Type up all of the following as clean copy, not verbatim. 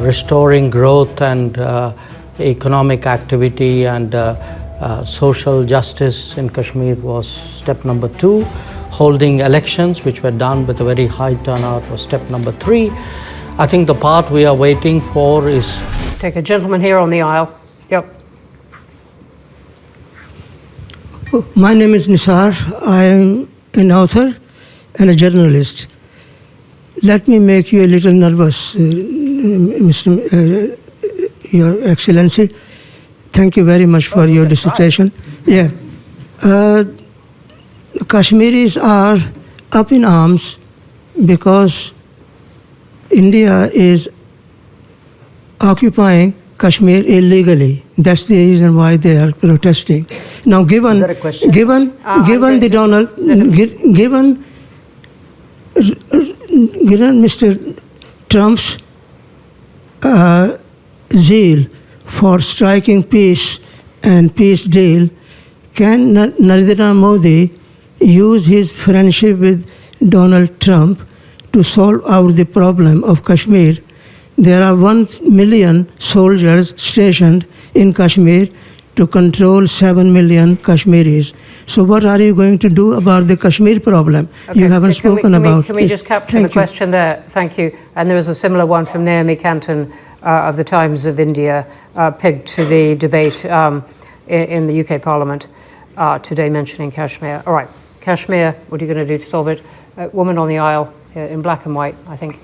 restoring growth and economic activity and social justice in Kashmir was step number 2. Holding elections, which were done with a very high turnout, was step number 3. I think the part we are waiting for is... Take a gentleman here on the aisle. Yep. My name is Nisar. I am an author and a journalist. Let me make you a little nervous, Your Excellency. Thank you very much for your dissertation. Yeah. Kashmiris are up in arms because India is occupying Kashmir illegally. That's the reason why they are protesting. Now, given Mr. Trump's zeal for striking peace and peace deal, can Narendra Modi use his friendship with Donald Trump to solve out the problem of Kashmir? There are 1 million soldiers stationed in Kashmir to control 7 million Kashmiris. So what are you going to do about the Kashmir problem? Okay, you haven't spoken about it. Can we just capture the question there? Thank you. And there was a similar one from Naomi Canton of the Times of India, pegged to the debate in the UK Parliament today mentioning Kashmir. All right, Kashmir, what are you going to do to solve it? Woman on the aisle in black and white, I think.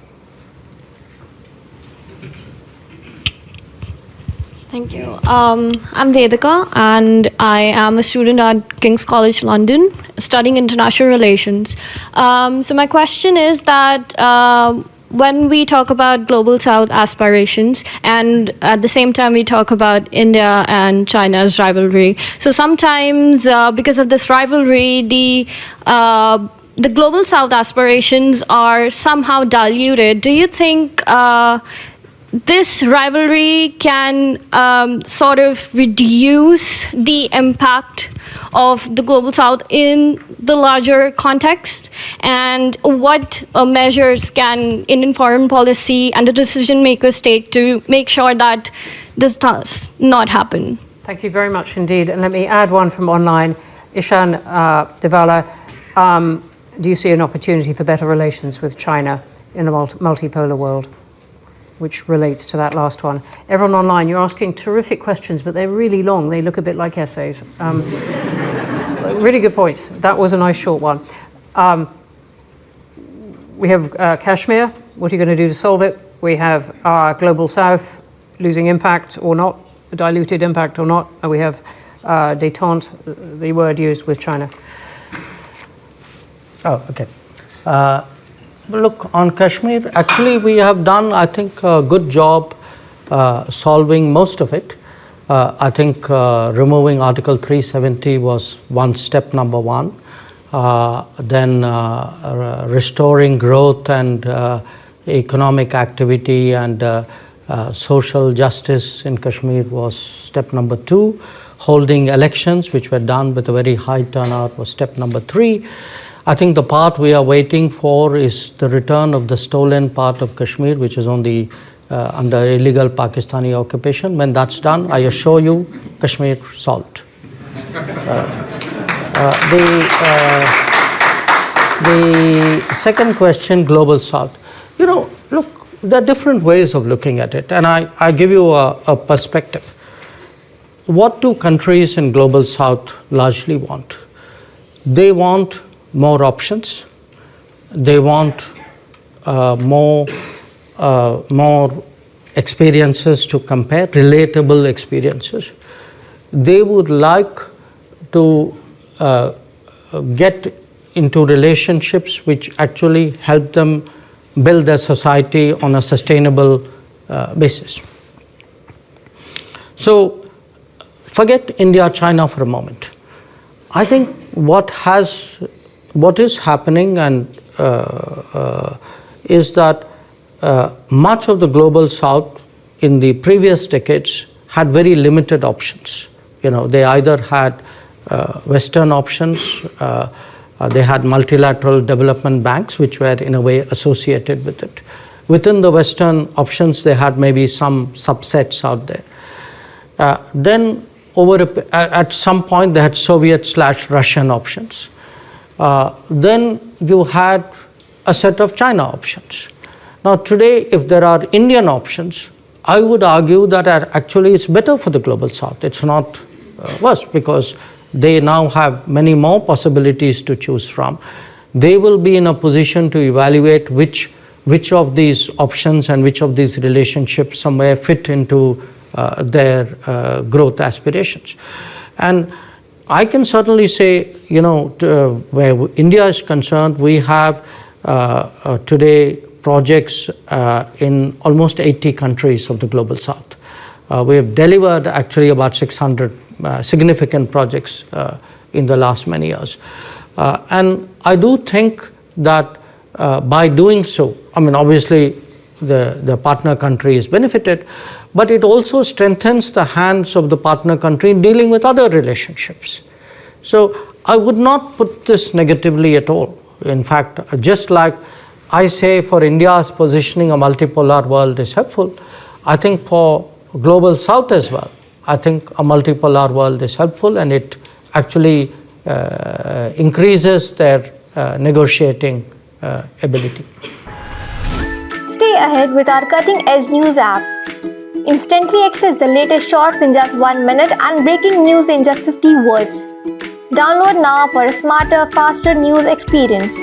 Thank you. I'm Vedika, and I am a student at King's College London, studying international relations. So my question is that when we talk about global South aspirations, and at the same time we talk about India and China's rivalry, so sometimes because of this rivalry, the global South aspirations are somehow diluted. Do you think this rivalry can sort of reduce the impact of the global South in the larger context? And what measures can Indian foreign policy and the decision makers take to make sure that this does not happen? Thank you very much indeed. And let me add one from online. Ishan Devala, do you see an opportunity for better relations with China in a multipolar world? Which relates to that last one. Everyone online, you're asking terrific questions, but they're really long. They look a bit like essays. Really good points. That was a nice short one. We have Kashmir. What are you going to do to solve it? We have Global South losing impact or not, diluted impact or not. And we have détente, the word used with China. Oh, okay. Look, on Kashmir, actually we have done, I think, a good job solving most of it. I think removing Article 370 was one step, number 1. Then restoring growth and economic activity and social justice in Kashmir was step number 2. Holding elections, which were done with a very high turnout, was step number 3. I think the part we are waiting for is the return of the stolen part of Kashmir, which is on the under illegal Pakistani occupation. When that's done, I assure you, Kashmir solved. The second question, Global South. You know, look, there are different ways of looking at it, and I give you a perspective. What do countries in Global South largely want? They want more options. They want more experiences to compare, relatable experiences. They would like to get into relationships which actually help them build their society on a sustainable basis. So forget India, China for a moment. I think what is happening and is that much of the Global South in the previous decades had very limited options. You know, they either had Western options, they had multilateral development banks, which were in a way associated with it. within the Western options, they had maybe some subsets out there. Then at some point, they had Soviet/Russian options. Then you had a set of China options. Now today, if there are Indian options, I would argue that actually it's better for the Global South. It's not worse, because they now have many more possibilities to choose from. They will be in a position to evaluate which of these options and which of these relationships somewhere fit into their growth aspirations. And I can certainly say, where India is concerned, we have today projects in almost 80 countries of the Global South. We have delivered actually about 600 significant projects in the last many years. And I do think that by doing so, obviously the partner country is benefited, but it also strengthens the hands of the partner country in dealing with other relationships. So I would not put this negatively at all. In fact, just like I say for India's positioning, a multipolar world is helpful, I think for Global South as well, I think a multipolar world is helpful, and it actually increases their negotiating ability. Stay ahead with our cutting-edge news app. Instantly access the latest shorts in just 1 minute and breaking news in just 50 words. Download now for a smarter, faster news experience.